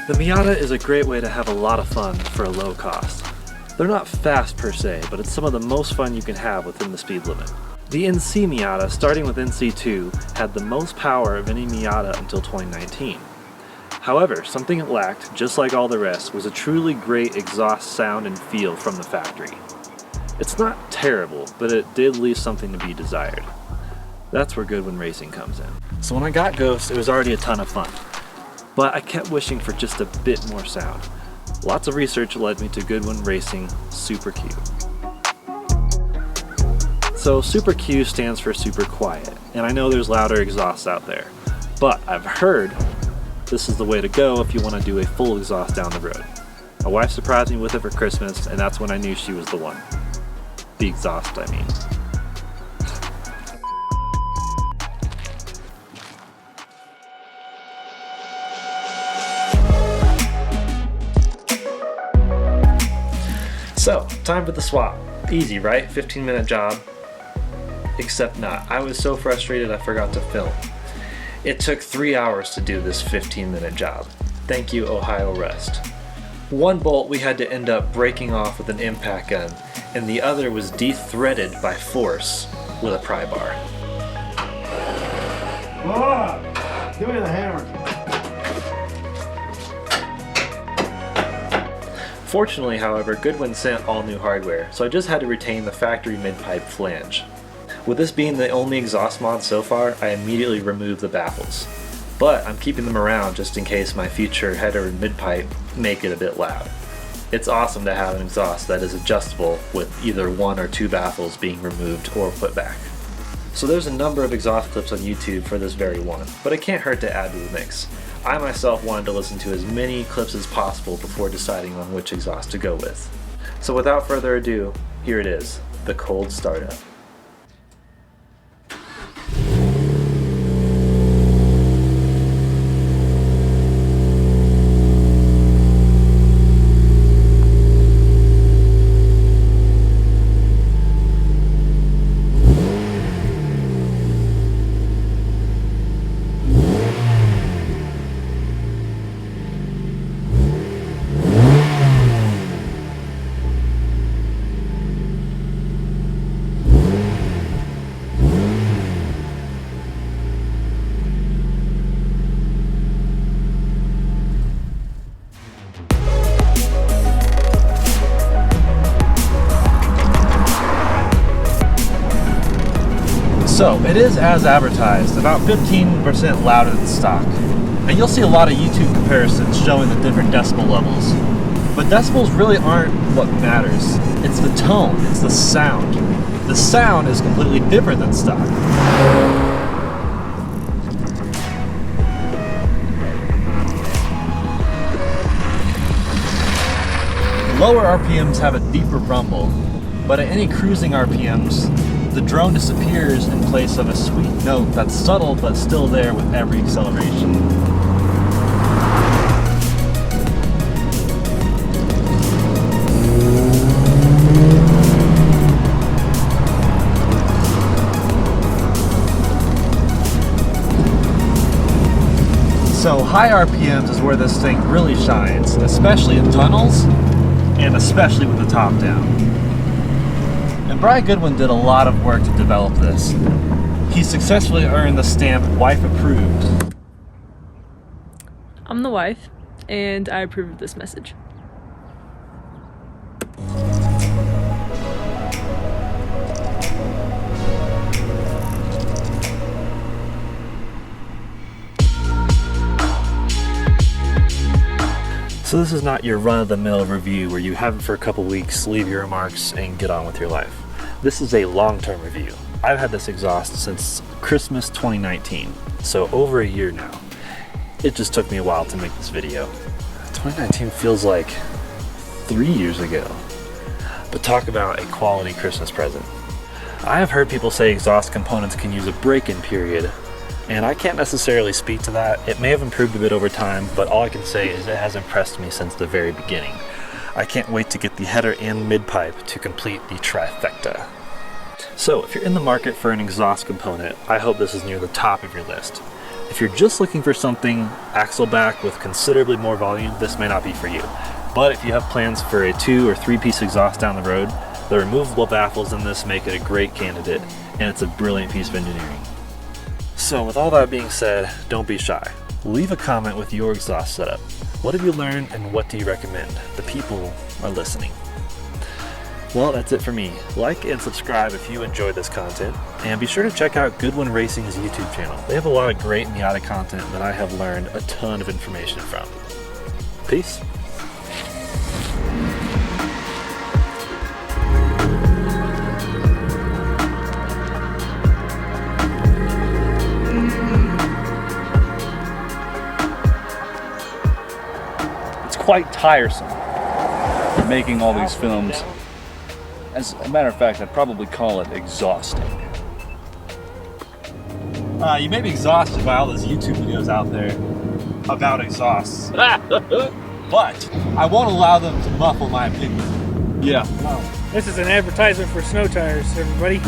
The Miata is a great way to have a lot of fun for a low cost. They're not fast per se, but it's some of the most fun you can have within the speed limit. The NC Miata, starting with NC2, had the most power of any Miata until 2019. However, something it lacked, just like all the rest, was a truly great exhaust sound and feel from the factory. It's not terrible, but it did leave something to be desired. That's where Goodwin Racing comes in. So when I got Ghost, it was already a ton of fun. But I kept wishing for just a bit more sound. Lots of research led me to Goodwin Racing Super Q. So Super Q stands for super quiet, and I know there's louder exhausts out there, but I've heard this is the way to go if you want to do a full exhaust down the road. My wife surprised me with it for Christmas, and that's when I knew she was the one. The exhaust, I mean. So, time for the swap. Easy, right? 15-minute job. Except not. I was so frustrated I forgot to film. It took 3 hours to do this 15-minute job. Thank you, Ohio Rust. One bolt we had to end up breaking off with an impact gun, and the other was de-threaded by force with a pry bar. Oh, give me the hammer. Fortunately, however, Goodwin sent all new hardware, so I just had to retain the factory mid-pipe flange. With this being the only exhaust mod so far, I immediately removed the baffles. But I'm keeping them around just in case my future header and mid-pipe make it a bit loud. It's awesome to have an exhaust that is adjustable with either one or two baffles being removed or put back. So there's a number of exhaust clips on YouTube for this very one, but it can't hurt to add to the mix. I myself wanted to listen to as many clips as possible before deciding on which exhaust to go with. So without further ado, here it is, the cold startup. So, it is as advertised, about 15% louder than stock. And you'll see a lot of YouTube comparisons showing the different decibel levels. But decibels really aren't what matters. It's the tone, it's the sound. The sound is completely different than stock. Lower RPMs have a deeper rumble, but at any cruising RPMs, the drone disappears in place of a sweet note that's subtle but still there with every acceleration. So high RPMs is where this thing really shines, especially in tunnels, and especially with the top down. And Brian Goodwin did a lot of work to develop this. He successfully earned the stamp wife approved. I'm the wife, and I approve of this message. So this is not your run-of-the-mill review where you have it for a couple weeks, leave your remarks, and get on with your life. This is a long-term review. I've had this exhaust since Christmas 2019, so over a year now. It just took me a while to make this video. 2019 feels like 3 years ago. But talk about a quality Christmas present. I have heard people say exhaust components can use a break-in period, And I can't necessarily speak to that. It may have improved a bit over time, but all I can say is it has impressed me since the very beginning. I can't wait to get the header and mid-pipe to complete the trifecta. So if you're in the market for an exhaust component, I hope this is near the top of your list. If you're just looking for something axle back with considerably more volume, this may not be for you. But if you have plans for a 2 or 3 piece exhaust down the road, the removable baffles in this make it a great candidate, and it's a brilliant piece of engineering. So with all that being said, don't be shy. Leave a comment with your exhaust setup. What have you learned and what do you recommend? The people are listening. Well, that's it for me. Like and subscribe if you enjoyed this content, and be sure to check out Goodwin Racing's YouTube channel. They have a lot of great Miata content that I have learned a ton of information from. Peace. Quite tiresome making all these films. As a matter of fact, I'd probably call it exhausting. You may be exhausted by all those YouTube videos out there about exhausts, but I won't allow them to muffle my opinion. Yeah. This is an advertisement for snow tires, everybody.